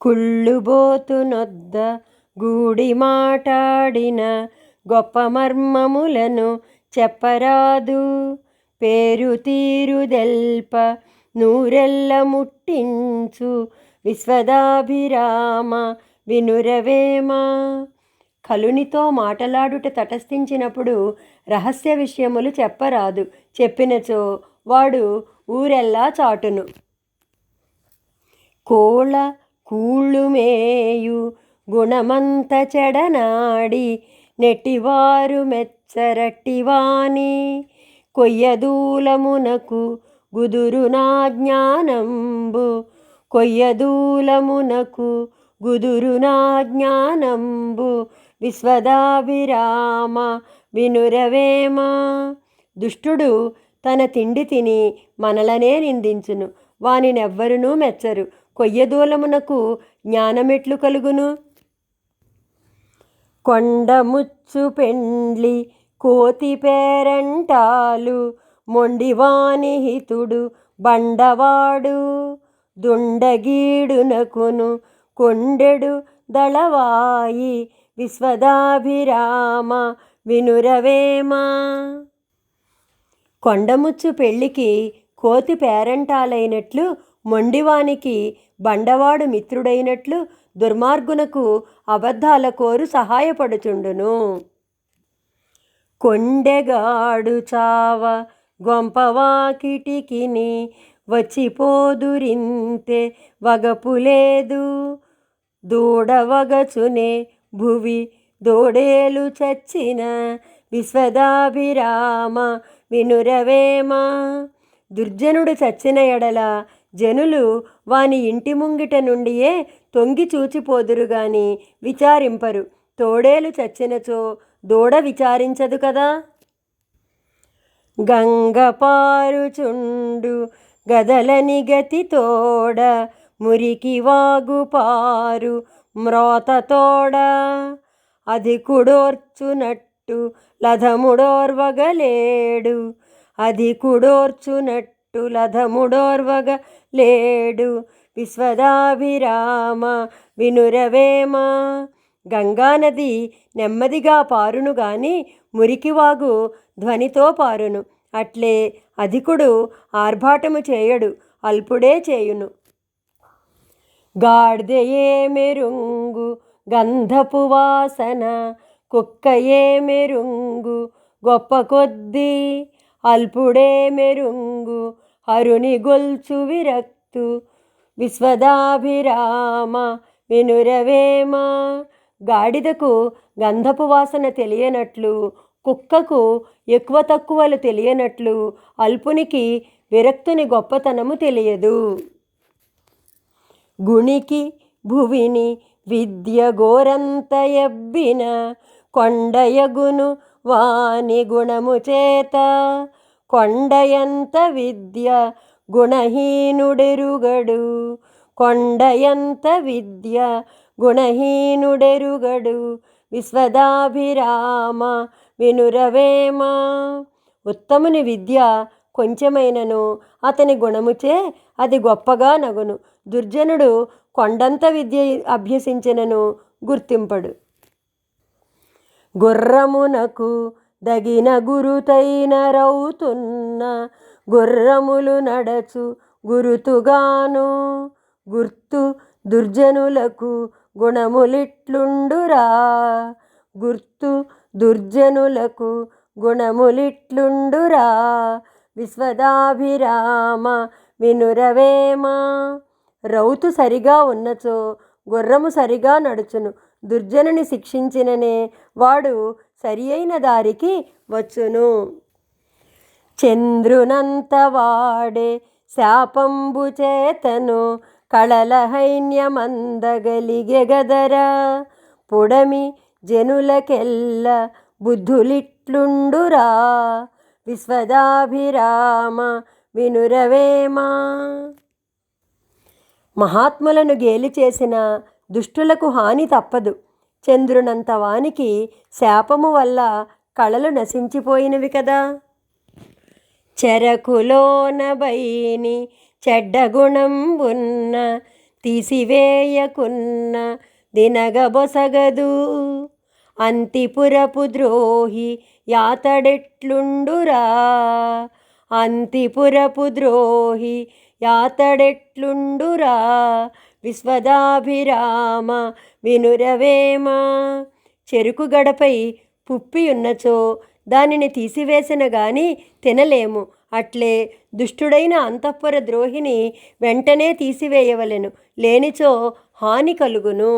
కుళ్ళుబోతునొద్ద గూడి మాటాడిన గొప్ప మర్మములను చెప్పరాదు. పేరు తీరు దెల్ప నూరెల్ల ముట్టించు విశ్వదాభిరామ వినురవేమ. కలునితో మాటలాడుట తటస్థించినప్పుడు రహస్య విషయములు చెప్పరాదు. చెప్పినచో వాడు ఊరెల్లా చాటును. కోళ కూళ్ళుమేయు గుణమంత చెడనాడి నెట్టివారు మెచ్చరట్టివాని. కొయ్యదూలమునకు గుదురునా జ్ఞానంబు కొయ్యదూలమునకు గుదురునా జ్ఞానంబు విశ్వదాభిరామ వినురవేమ. దుష్టుడు తన తిండి తిని మనలనే నిందించును, వానినెవ్వరునూ మెచ్చరు. కొయ్యదూలమునకు జ్ఞానమెట్లు కలుగును? కొండముచ్చు పెండ్లి కోతి పేరంటాలు మొండివాని హితుడు బండవాడు. దుండగీడునకును కొండెడు దళవాయి విశ్వదాభిరామ వినురవేమ. కొండముచ్చు పెళ్ళికి కోతి పేరంటాలైనట్లు, మొండివానికి బండవాడు మిత్రుడైనట్లు దుర్మార్గునకు అబద్ధాల కోరు సహాయపడుచుండును. కొండెగాడు చావ గొంపవాకిటికిని వచ్చిపోదురింతే వగపులేదు. దూడవగచునే భువి దోడేలు చచ్చిన విశ్వదాభిరామ వినురవేమ. దుర్జనుడు చచ్చిన ఎడల జనులు వాని ఇంటి ముంగిట నుండియే తొంగి చూచిపోదురుగాని విచారింపరు. తోడేలు చచ్చినచో దూడ విచారించదు కదా. గంగపారుచుండు గదలని గతి తోడ మురికి వాగుపారు మ్రోతతోడ. అధికుడోర్చునట్టు లధముడోర్వగలేడు అధికుడోర్చునట్టు లధముడోర్వగలేడు విశ్వదాభిరామ వినురవేమ. గంగానది నెమ్మదిగా పారును గాని మురికివాగు ధ్వనితో పారును. అట్లే అధికుడు ఆర్భాటము చేయడు, అల్పుడే చేయును. గాడిదయే మెరుంగు గంధపు వాసన కుక్కయే మెరుంగు గొప్ప కొద్ది. అల్పుడే మెరుంగు హరుని గొల్చు విరక్తు విశ్వదాభిరామ వినురవేమ. గాడిదకు గంధపు వాసన తెలియనట్లు, కుక్కకు ఎక్కువ తక్కువలు తెలియనట్లు అల్పునికి విరక్తుని గొప్పతనము తెలియదు. గుణికి భువిని విద్య గోరంత ఎబ్బిన కొండయగును వాని గుణము చేత. కొండయంత విద్య గుణహీనుడెరుగడు కొండయంత విద్య గుణహీనుడెరుగడు విశ్వదాభిరామ వినురవేమ. ఉత్తముని విద్య కొంచెమైనను అతని గుణముచే అది గొప్పగా నగును. దుర్జనుడు కొండంత విద్య అభ్యసించినను గుర్తింపడు. గుర్రమునకు దగిన గురుతైన రౌతున్న గుర్రములు నడచు గురుతుగాను. గుర్తు దుర్జనులకు గుణములిట్లుండురా గుర్తు దుర్జనులకు గుణములిట్లుండురా విశ్వదాభిరామ వినురవేమ. రౌతు సరిగా ఉన్నచో గుర్రము సరిగా నడుచును. దుర్జనుని శిక్షించిననే వాడు సరి అయిన దారికి వచ్చును. చంద్రునంత వాడే శాపంబు చేతను కళలహైన్యమందగలిగె గదరా. పుడమి జనులకెల్ల బుద్ధులిట్లుండురా విశ్వదాభిరామ వినురవేమ. మహాత్ములను గేలి చేసిన దుష్టులకు హాని తప్పదు. చంద్రునంత వానికి శాపము వల్ల కళలు నశించిపోయినవి కదా. చెరకులోన బైని చెడ్డ గుణం ఉన్న తీసివేయకున్న దినగబొసగదు. అంతిపురపు ద్రోహి యాతడెట్లుండురా, అంతిపురపు ద్రోహి యాతడెట్లుండురా. విశ్వదాభిరామ వినురవేమ. చెరుకు గడపై పుప్పియున్నచో దానిని తీసివేసిన గాని తినలేము. అట్లే దుష్టుడైన అంతఃపుర ద్రోహిని వెంటనే తీసివేయవలెను, లేనిచో హాని కలుగును.